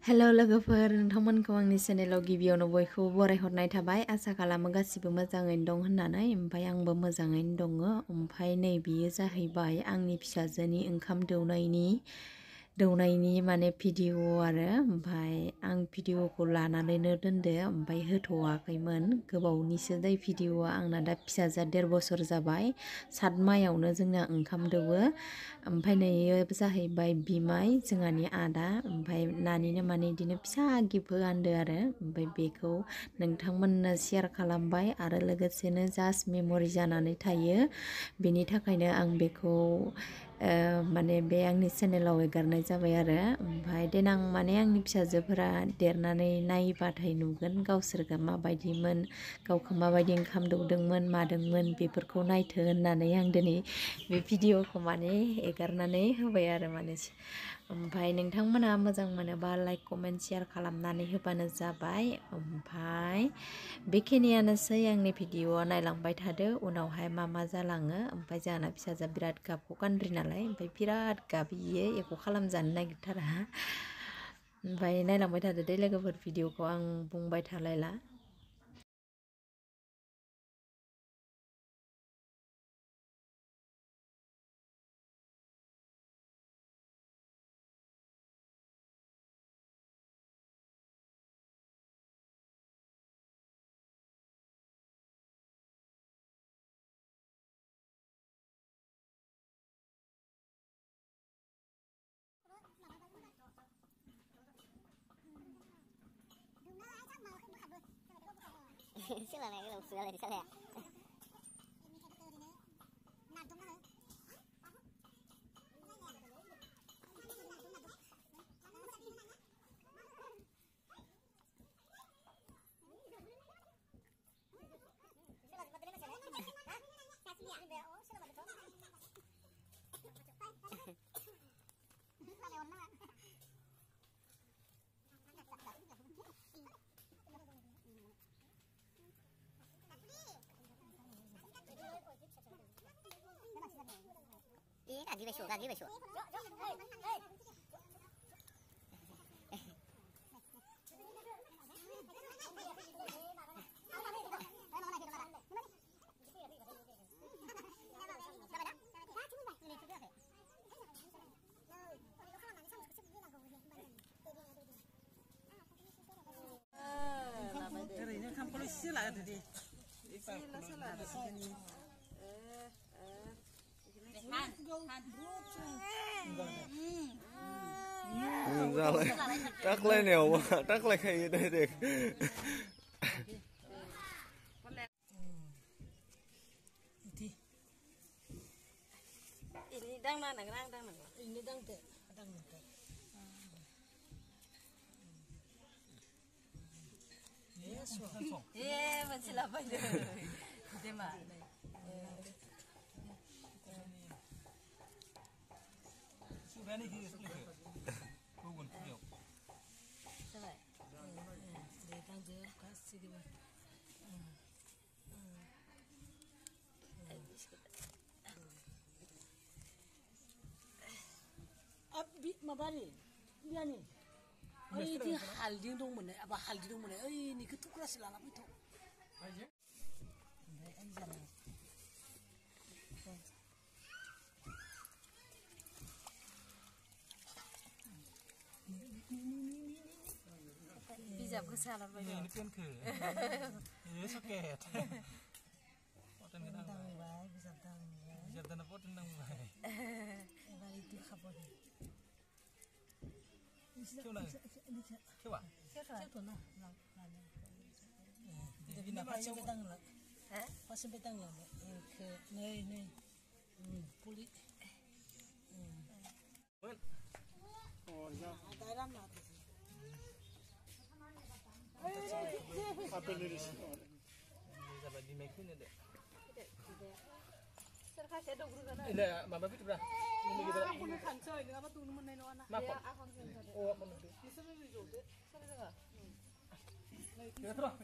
हेलौ लोगोफोर नोंथांमोनखौ आंनि चेनेलाव गिबियावनो बयखौबो बरायहरनाय थाबाय आसा खालामो गासिबो मोजाङैनो दं होननानै ओमफ्राय आंबो मोजाङैनो दङ ओमफ्राय नै बियो जाहैबाय आंनि फिसाजोनि ओंखाम दौनायनि माने भिडिअ आरो ओमफ्राय आं भिडिअखौ लानानैनो दोनदो ओमफ्राय होथ'वाखैमोन गोबावनिसो दै भिडिअआ आंना दा फिसाजोआ 1.5 बोसोर जाबाय 7 मायावनो जोंना ओंखाम दौवो ओमफ्राय नैयो जाहैबाय बिमाय जोंहानि आदा ओमफ्राय नानिनो माने बिदिनो फिसा गिफ्ट होआंदो आरो ओमफ्राय बेखौ नोंथांमोननो शेयार खालामबाय आरो लोगोसेनो जास्ट मेम'रि जानानै थायो बेनि थाखायनो आं बेखौ माने बे आंनि चेनेलाव एगारनाय जाबाय आरो ओमफ्राय देनां माने आंनि फिसाजोफोरा देरनानै नायबाथाय नुगोन गावसोरखौ माबायदिमोन गावखौ माबायदि ओंखाम दौदोंमोन मादोंमोन बेफोरखौ नायथो होननानै आं दिनै बे भिडिअखौ माने एगारनानै होबाय आरो माने ओमफ्राय नोंथांमोना मोजां मोनोबा लाइक कमेन्ट शेयार खालामनानै होबानो जाबाय ओमफ्राय बेखिनियानोसै आंनि भिडिअआ नायलांबाय थादो उनावहाय मा जालाङो ओमफ्राय जोंहाना फिसाजोआ बिराद गाबख' गान्द्रि नालाय ओमफ्राय बिराद गाबहैयो एख' खालामजानो नागिरथारा ओमफ्राय नायलांबाय थादो दे लोगोफोर भिडिअखौ आं बुंबाय थालायला Chứ là này cái đầu sữa này thì sao lẹ? Ý gà về sủa, gà về sủa. ओरैनो ओंखामखौल' एसे लादो दे Taklaynayaw ba? Taklay kayo direct. Ini dang na dang. Ini dang te. Yes. Eh, masih lapar deh. Dia mah. Sudah nih gitu. Bukan video. Coba. Dia dang je kasih dia. Abi mabari. Dia nih. Oy di haldi dongmोन apa haldi dongमोन ओइ निखौ थुख्रासे लाना फैथ' ओमफ्राय आं जाना बिजाब गोसा लाबाय ini penke soket poten gedang बाय बिजाब दांबाय biar dana poten nang bae एबार इदि खाबोदे coba coba सेवथ'ना लानो बिदिनो फारसे बेदां ला फारसे बेदां ला नै पुलि दायराम ना जाबाय दिमाइखौ होनो दे सोर खासे दग्रुगोन ini माबा फैथ'ब्रा ini gitu आखौनो खानसै नङाबा दौनो मोननाय नङा ना मा आखौनो खानसै oh aku nanti बिसोरो जौदो सोर जोङा kita terus